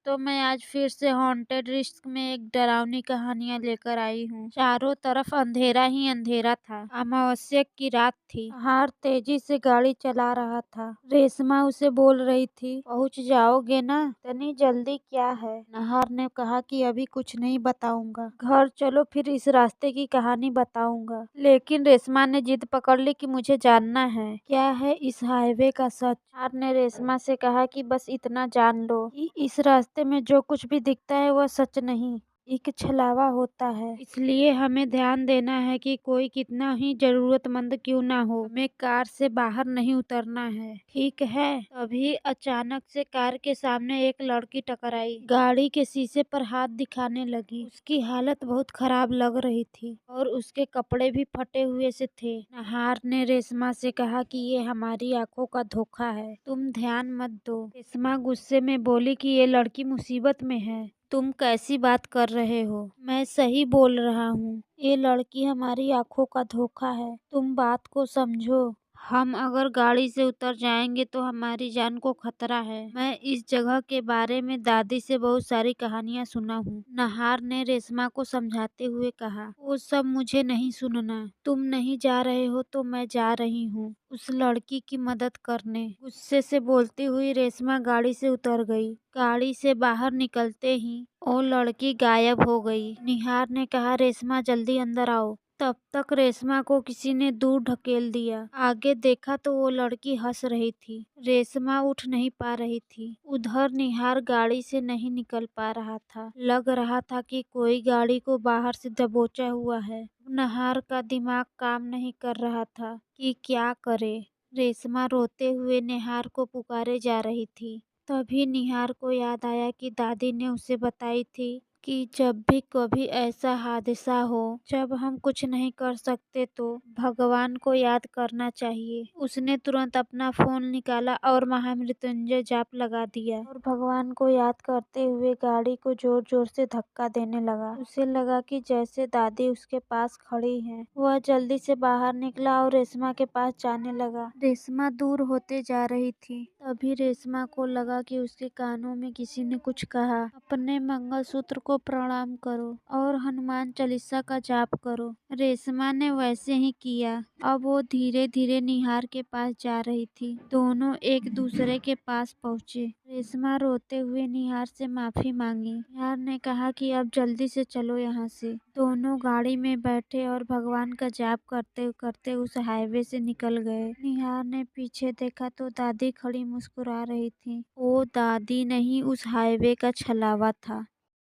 दोस्तों, मैं आज फिर से हॉन्टेड रिस्क में एक डरावनी कहानियां लेकर आई हूँ। चारों तरफ अंधेरा ही अंधेरा था। अमावस्या की रात थी। नहार तेजी से गाड़ी चला रहा था। रेशमा उसे बोल रही थी, पहुँच जाओगे ना? इतनी जल्दी क्या है? नहार ने कहा कि अभी कुछ नहीं बताऊंगा, घर चलो फिर इस रास्ते की कहानी बताऊंगा। लेकिन रेशमा ने जिद पकड़ ली कि मुझे जानना है, क्या है इस हाईवे का सच। नहार ने रेशमा से कहा कि बस इतना जान लो कि इस रास्ते में जो कुछ भी दिखता है वह सच नहीं, एक छलावा होता है। इसलिए हमें ध्यान देना है कि कोई कितना ही जरूरतमंद क्यों ना हो, हमें कार से बाहर नहीं उतरना है, ठीक है? तभी अचानक से कार के सामने एक लड़की टकराई। गाड़ी के शीशे पर हाथ दिखाने लगी। उसकी हालत बहुत खराब लग रही थी और उसके कपड़े भी फटे हुए से थे। नहार ने रेशमा से कहा कि ये हमारी आंखों का धोखा है, तुम ध्यान मत दो। रेशमा गुस्से में बोली कि ये लड़की मुसीबत में है। तुम कैसी बात कर रहे हो? मैं सही बोल रहा हूँ, ये लड़की हमारी आंखों का धोखा है, तुम बात को समझो। हम अगर गाड़ी से उतर जाएंगे तो हमारी जान को खतरा है। मैं इस जगह के बारे में दादी से बहुत सारी कहानियां सुना हूँ। नहार ने रेशमा को समझाते हुए कहा, वो सब मुझे नहीं सुनना। तुम नहीं जा रहे हो तो मैं जा रही हूँ उस लड़की की मदद करने। गुस्से से बोलती हुई रेशमा गाड़ी से उतर गई। गाड़ी से बाहर निकलते ही वो लड़की गायब हो गई। निहार ने कहा, रेशमा जल्दी अंदर आओ। तब तक रेशमा को किसी ने दूर ढकेल दिया। आगे देखा तो वो लड़की हंस रही थी। रेशमा उठ नहीं पा रही थी। उधर निहार गाड़ी से नहीं निकल पा रहा था। लग रहा था कि कोई गाड़ी को बाहर से दबोचा हुआ है। निहार का दिमाग काम नहीं कर रहा था कि क्या करे। रेशमा रोते हुए निहार को पुकारे जा रही थी। तभी निहार को याद आया कि दादी ने उसे बताई थी कि जब भी कभी ऐसा हादसा हो, जब हम कुछ नहीं कर सकते तो भगवान को याद करना चाहिए। उसने तुरंत अपना फोन निकाला और महामृत्युंजय जाप लगा दिया और भगवान को याद करते हुए गाड़ी को जोर जोर से धक्का देने लगा। उसे लगा कि जैसे दादी उसके पास खड़ी हैं। वह जल्दी से बाहर निकला और रेशमा के पास जाने लगा। रेशमा दूर होते जा रही थी। तभी रेशमा को लगा कि उसके कानों में किसी ने कुछ कहा, अपने मंगलसूत्र को प्रणाम करो और हनुमान चालीसा का जाप करो। रेशमा ने वैसे ही किया। अब वो धीरे धीरे निहार के पास जा रही थी। दोनों एक दूसरे के पास पहुँचे। रेशमा रोते हुए निहार से माफी मांगी। निहार ने कहा कि अब जल्दी से चलो यहाँ से। दोनों गाड़ी में बैठे और भगवान का जाप करते करते उस हाईवे से निकल गए। निहार ने पीछे देखा तो दादी खड़ी मुस्कुरा रही थी। वो दादी नहीं, उस हाईवे का छलावा था।